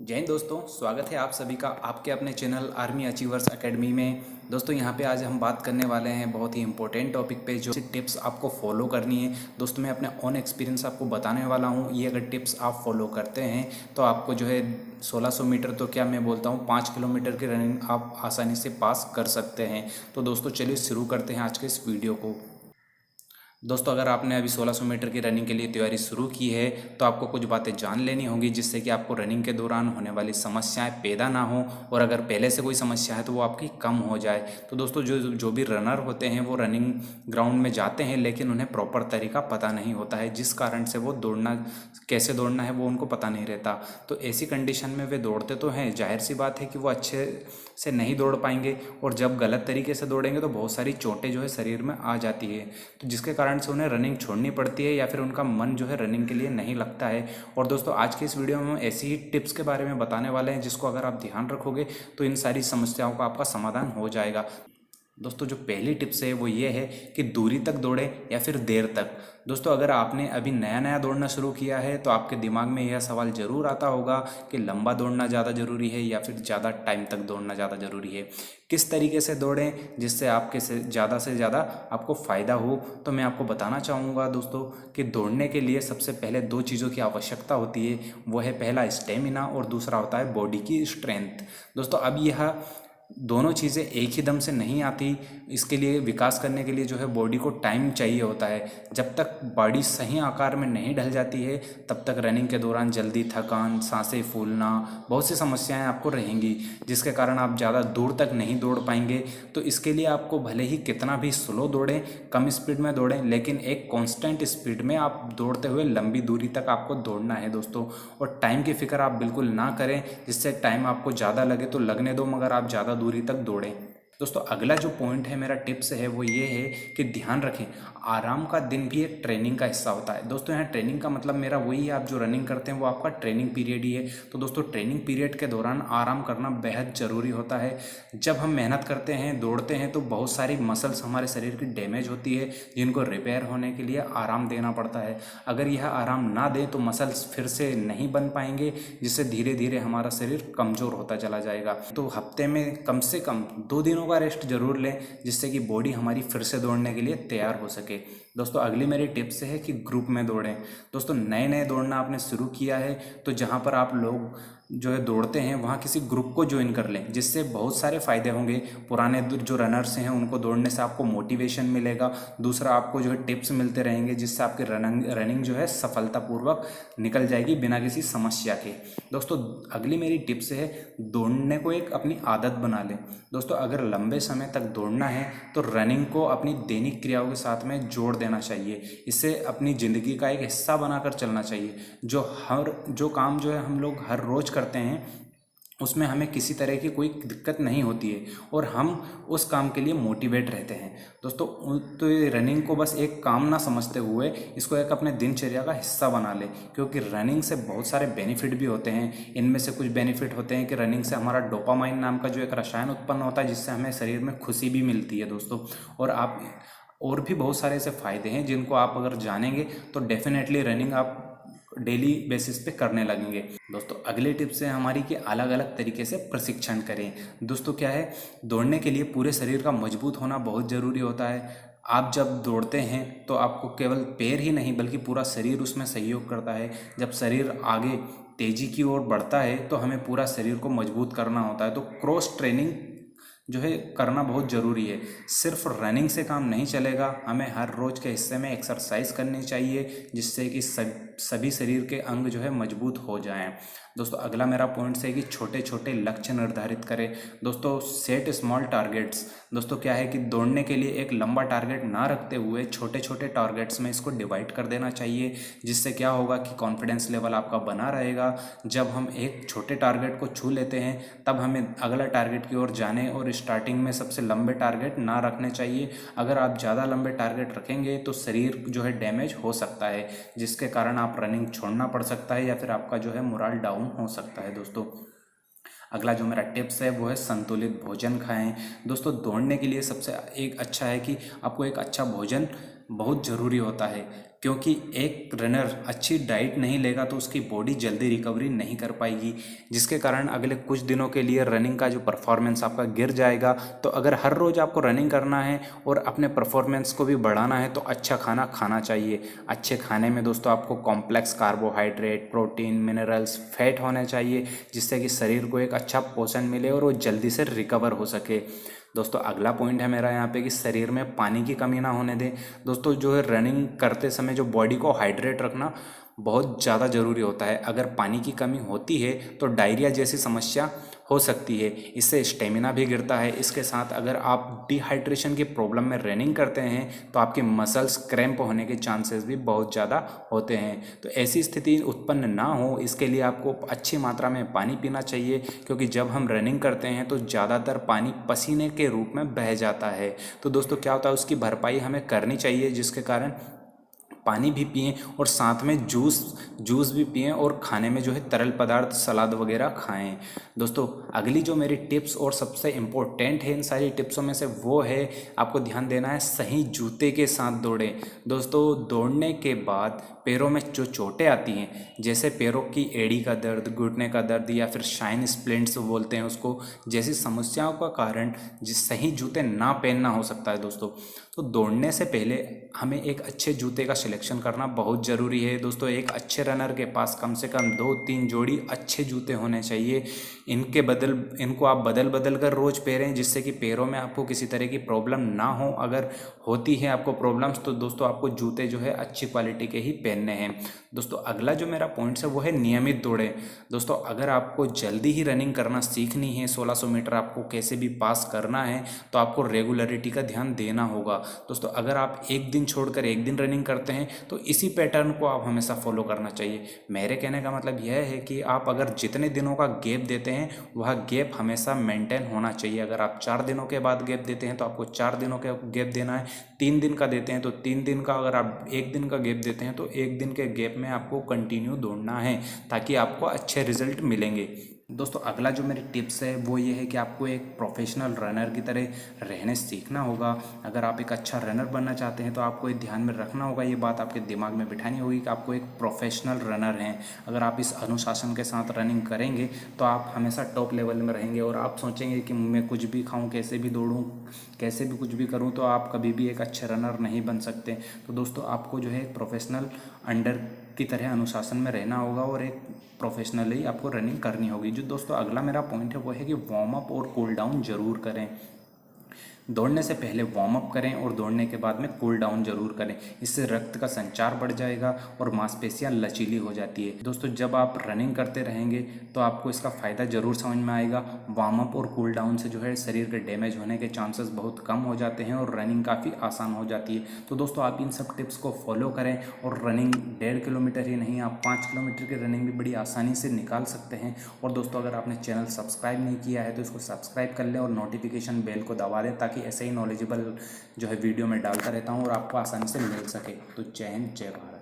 जय हिंद दोस्तों, स्वागत है आप सभी का आपके अपने चैनल आर्मी अचीवर्स एकेडमी में। दोस्तों यहाँ पे आज हम बात करने वाले हैं बहुत ही इंपॉर्टेंट टॉपिक पे, जो टिप्स आपको फॉलो करनी है। दोस्तों मैं अपने ऑन एक्सपीरियंस आपको बताने वाला हूँ। ये अगर टिप्स आप फॉलो करते हैं तो आपको जो है 1600 मीटर तो क्या मैं बोलता हूँ 5 किलोमीटर की रनिंग आप आसानी से पास कर सकते हैं। तो दोस्तों चलिए शुरू करते हैं आज के इस वीडियो को। दोस्तों अगर आपने अभी 1600 मीटर की रनिंग के लिए तैयारी शुरू की है तो आपको कुछ बातें जान लेनी होगी, जिससे कि आपको रनिंग के दौरान होने वाली समस्याएं पैदा ना हो, और अगर पहले से कोई समस्या है तो वो आपकी कम हो जाए। तो दोस्तों जो भी रनर होते हैं वो रनिंग ग्राउंड में जाते हैं, लेकिन उन्हें प्रॉपर तरीका पता नहीं होता है, जिस कारण से वो कैसे दौड़ना है वो उनको पता नहीं रहता। तो ऐसी कंडीशन में वे दौड़ते तो हैं, जाहिर सी बात है कि वो अच्छे से नहीं दौड़ पाएंगे, और जब गलत तरीके से दौड़ेंगे तो बहुत सारी चोटें जो है शरीर में आ जाती है, तो जिसके कारण से उन्हें रनिंग छोड़नी पड़ती है, या फिर उनका मन जो है रनिंग के लिए नहीं लगता है। और दोस्तों आज की इस वीडियो में हम ऐसी ही टिप्स के बारे में बताने वाले हैं, जिसको अगर आप ध्यान रखोगे तो इन सारी समस्याओं का आपका समाधान हो जाएगा। दोस्तों जो पहली टिप्स है वो ये है कि दूरी तक दौड़े या फिर देर तक। दोस्तों अगर आपने अभी नया नया दौड़ना शुरू किया है तो आपके दिमाग में यह सवाल ज़रूर आता होगा कि लंबा दौड़ना ज़्यादा ज़रूरी है या फिर ज़्यादा टाइम तक दौड़ना ज़्यादा ज़रूरी है। किस तरीके से दौड़ें जिससे आपके से ज़्यादा आपको फ़ायदा हो, तो मैं आपको बताना चाहूँगा दोस्तों कि दौड़ने के लिए सबसे पहले दो चीज़ों की आवश्यकता होती है। वो है पहला स्टेमिना और दूसरा होता है बॉडी की स्ट्रेंथ। दोस्तों अब यह दोनों चीज़ें एक ही दम से नहीं आती। इसके लिए विकास करने के लिए जो है बॉडी को टाइम चाहिए होता है। जब तक बॉडी सही आकार में नहीं ढल जाती है तब तक रनिंग के दौरान जल्दी थकान, सांसें फूलना, बहुत सी समस्याएं आपको रहेंगी, जिसके कारण आप ज़्यादा दूर तक नहीं दौड़ पाएंगे। तो इसके लिए आपको भले ही कितना भी स्लो दौड़ें, कम स्पीड में दौड़ें, लेकिन एक कांस्टेंट स्पीड में आप दौड़ते हुए लंबी दूरी तक आपको दौड़ना है दोस्तों। और टाइम की फिक्र आप बिल्कुल ना करें, जिससे टाइम आपको ज़्यादा लगे तो लगने दो, मगर आप ज़्यादा दूरी तक दौड़ें। दोस्तों अगला जो पॉइंट है, मेरा टिप्स है, वो ये है कि ध्यान रखें आराम का दिन भी एक ट्रेनिंग का हिस्सा होता है। दोस्तों यहाँ ट्रेनिंग का मतलब मेरा वही है, आप जो रनिंग करते हैं वो आपका ट्रेनिंग पीरियड ही है। तो दोस्तों ट्रेनिंग पीरियड के दौरान आराम करना बेहद ज़रूरी होता है। जब हम मेहनत करते हैं, दौड़ते हैं, तो बहुत सारी मसल्स हमारे शरीर की डैमेज होती है, जिनको रिपेयर होने के लिए आराम देना पड़ता है। अगर यह आराम ना दें तो मसल्स फिर से नहीं बन पाएंगे, जिससे धीरे धीरे हमारा शरीर कमज़ोर होता चला जाएगा। तो हफ्ते में कम से कम 2 दिनों का रेस्ट जरूर लें, जिससे कि बॉडी हमारी फिर से दौड़ने के लिए तैयार हो सके। दोस्तों अगली मेरी टिप्स है कि ग्रुप में दौड़ें। दोस्तों नए नए दौड़ना आपने शुरू किया है तो जहाँ पर आप लोग जो है दौड़ते हैं वहाँ किसी ग्रुप को ज्वाइन कर लें, जिससे बहुत सारे फ़ायदे होंगे। पुराने जो रनर्स हैं उनको दौड़ने से आपको मोटिवेशन मिलेगा। दूसरा आपको जो है टिप्स मिलते रहेंगे, जिससे आपकी रनिंग जो है सफलतापूर्वक निकल जाएगी बिना किसी समस्या के। दोस्तों अगली मेरी टिप्स है दौड़ने को एक अपनी आदत बना लें। दोस्तों अगर लंबे समय तक दौड़ना है तो रनिंग को अपनी दैनिक क्रियाओं के साथ में जोड़ देना चाहिए। इससे अपनी ज़िंदगी का एक हिस्सा बनाकर चलना चाहिए। जो काम जो है हम लोग हर रोज़ करते हैं उसमें हमें किसी तरह की कोई दिक्कत नहीं होती है, और हम उस काम के लिए मोटिवेट रहते हैं दोस्तों। तो ये रनिंग को बस एक काम ना समझते हुए इसको एक अपने दिनचर्या का हिस्सा बना ले, क्योंकि रनिंग से बहुत सारे बेनिफिट भी होते हैं। इनमें से कुछ बेनिफिट होते हैं कि रनिंग से हमारा डोपामाइन नाम का जो एक रसायन उत्पन्न होता है, जिससे हमें शरीर में खुशी भी मिलती है दोस्तों। और भी बहुत सारे ऐसे फ़ायदे हैं जिनको आप अगर जानेंगे तो डेफिनेटली रनिंग आप डेली बेसिस पे करने लगेंगे। दोस्तों अगली टिप्स है हमारी कि अलग अलग तरीके से प्रशिक्षण करें। दोस्तों क्या है, दौड़ने के लिए पूरे शरीर का मजबूत होना बहुत ज़रूरी होता है। आप जब दौड़ते हैं तो आपको केवल पैर ही नहीं बल्कि पूरा शरीर उसमें सहयोग करता है। जब शरीर आगे तेज़ी की ओर बढ़ता है तो हमें पूरा शरीर को मजबूत करना होता है। तो क्रॉस ट्रेनिंग जो है करना बहुत ज़रूरी है। सिर्फ रनिंग से काम नहीं चलेगा, हमें हर रोज़ के हिस्से में एक्सरसाइज करनी चाहिए, जिससे कि सभी शरीर के अंग जो है मजबूत हो जाएं। दोस्तों अगला मेरा पॉइंट है कि छोटे छोटे लक्ष्य निर्धारित करें। दोस्तों सेट स्मॉल टारगेट्स। दोस्तों क्या है कि दौड़ने के लिए एक लंबा टारगेट ना रखते हुए छोटे छोटे टारगेट्स में इसको डिवाइड कर देना चाहिए, जिससे क्या होगा कि कॉन्फिडेंस लेवल आपका बना रहेगा। जब हम एक छोटे टारगेट को छू लेते हैं तब हमें अगला टारगेट की ओर जाने और स्टार्टिंग में सबसे लंबे टारगेट ना रखने चाहिए। अगर आप ज़्यादा लंबे टारगेट रखेंगे तो शरीर जो है डैमेज हो सकता है, जिसके कारण आप रनिंग छोड़ना पड़ सकता है या फिर आपका जो है मोरल डाउन हो सकता है दोस्तों। अगला जो मेरा टिप्स है वो है संतुलित भोजन खाएं। दोस्तों दौड़ने के लिए सबसे एक अच्छा है कि आपको एक अच्छा भोजन बहुत ज़रूरी होता है, क्योंकि एक रनर अच्छी डाइट नहीं लेगा तो उसकी बॉडी जल्दी रिकवरी नहीं कर पाएगी, जिसके कारण अगले कुछ दिनों के लिए रनिंग का जो परफॉर्मेंस आपका गिर जाएगा। तो अगर हर रोज़ आपको रनिंग करना है और अपने परफॉर्मेंस को भी बढ़ाना है तो अच्छा खाना खाना चाहिए। अच्छे खाने में दोस्तों आपको complex carbohydrate, protein, minerals, fat होने चाहिए, जिससे कि शरीर को एक अच्छा पोषण मिले और वो जल्दी से रिकवर हो सके। दोस्तों अगला पॉइंट है मेरा यहाँ पे कि शरीर में पानी की कमी ना होने दें। दोस्तों जो है रनिंग करते समय जो बॉडी को हाइड्रेट रखना बहुत ज़्यादा ज़रूरी होता है। अगर पानी की कमी होती है तो डायरिया जैसी समस्या हो सकती है, इससे स्टेमिना भी गिरता है। इसके साथ अगर आप डिहाइड्रेशन की प्रॉब्लम में रनिंग करते हैं तो आपके मसल्स क्रैम्प होने के चांसेस भी बहुत ज़्यादा होते हैं। तो ऐसी स्थिति उत्पन्न ना हो इसके लिए आपको अच्छी मात्रा में पानी पीना चाहिए, क्योंकि जब हम रनिंग करते हैं तो ज़्यादातर पानी पसीने के रूप में बह जाता है। तो दोस्तों क्या होता है, उसकी भरपाई हमें करनी चाहिए, जिसके कारण पानी भी पिएं और साथ में जूस भी पिएं और खाने में जो है तरल पदार्थ, सलाद वगैरह खाएं। दोस्तों अगली जो मेरी टिप्स और सबसे इम्पोर्टेंट है इन सारी टिप्सों में से, वो है आपको ध्यान देना है सही जूते के साथ दौड़ें। दोस्तों दौड़ने के बाद पैरों में जो चोटें आती हैं, जैसे पैरों की एड़ी का दर्द, घुटने का दर्द या फिर शाइन स्प्लिंट्स बोलते हैं उसको, जैसी समस्याओं का कारण जिस सही जूते ना पहनना हो सकता है। दोस्तों तो दौड़ने से पहले हमें एक अच्छे जूते का सिलेक्शन करना बहुत ज़रूरी है। दोस्तों एक अच्छे रनर के पास कम से कम 2-3 जोड़ी अच्छे जूते होने चाहिए। इनको आप बदल बदल कर रोज़ पहनें, जिससे कि पैरों में आपको किसी तरह की प्रॉब्लम ना हो। अगर होती है आपको प्रॉब्लम्स तो दोस्तों आपको जूते जो है अच्छी क्वालिटी के ही पहनने हैं। दोस्तों अगला जो मेरा पॉइंट्स है वो है नियमित दौड़ें। दोस्तों अगर आपको जल्दी ही रनिंग करना सीखनी है, 1600 मीटर आपको कैसे भी पास करना है, तो आपको रेगुलरिटी का ध्यान देना होगा। दोस्तों अगर आप एक दिन छोड़कर एक दिन रनिंग करते हैं तो इसी पैटर्न को आप हमेशा फॉलो करना चाहिए। मेरे कहने का मतलब यह है कि आप अगर जितने दिनों का गैप देते हैं वह गैप हमेशा मेंटेन होना चाहिए। अगर आप 4 दिनों के बाद गैप देते हैं तो आपको 4 दिनों का गैप देना है। 3 दिन का देते हैं तो 3 दिन का, अगर आप 1 दिन का गैप देते हैं तो 1 दिन के गैप में आपको कंटिन्यू दौड़ना है, ताकि आपको अच्छे रिजल्ट मिलेंगे। दोस्तों अगला जो मेरी टिप्स है वो ये है कि आपको एक प्रोफेशनल रनर की तरह रहने सीखना होगा। अगर आप एक अच्छा रनर बनना चाहते हैं तो आपको ये ध्यान में रखना होगा, ये बात आपके दिमाग में बिठानी होगी कि आपको एक प्रोफेशनल रनर हैं। अगर आप इस अनुशासन के साथ रनिंग करेंगे तो आप हमेशा टॉप लेवल में रहेंगे, और आप सोचेंगे कि मैं कुछ भी खाऊँ, कैसे भी दौड़ूँ, कैसे भी कुछ भी करूँ, तो आप कभी भी एक अच्छे रनर नहीं बन सकते। तो दोस्तों आपको जो है एक प्रोफेशनल अंडर की तरह अनुशासन में रहना होगा और एक प्रोफेशनली आपको रनिंग करनी होगी। जो दोस्तों अगला मेरा पॉइंट है वो है कि वार्म अप और कूल डाउन जरूर करें। दौड़ने से पहले वार्म अप करें और दौड़ने के बाद में कूल डाउन जरूर करें। इससे रक्त का संचार बढ़ जाएगा और मांसपेशियां लचीली हो जाती है। दोस्तों जब आप रनिंग करते रहेंगे तो आपको इसका फ़ायदा ज़रूर समझ में आएगा। वार्म अप और कूल डाउन से जो है शरीर के डैमेज होने के चांसेस बहुत कम हो जाते हैं और रनिंग काफ़ी आसान हो जाती है। तो दोस्तों आप इन सब टिप्स को फॉलो करें और रनिंग 1.5 किलोमीटर ही नहीं, आप 5 किलोमीटर की रनिंग भी बड़ी आसानी से निकाल सकते हैं। और दोस्तों अगर आपने चैनल सब्सक्राइब नहीं किया है तो इसको सब्सक्राइब कर लें और नोटिफिकेशन बेल को दबा दें, ताकि ऐसे ही नॉलेजेबल जो है वीडियो में डालता रहता हूँ और आपको आसानी से मिल सके। तो जय हिंद, जय भारत।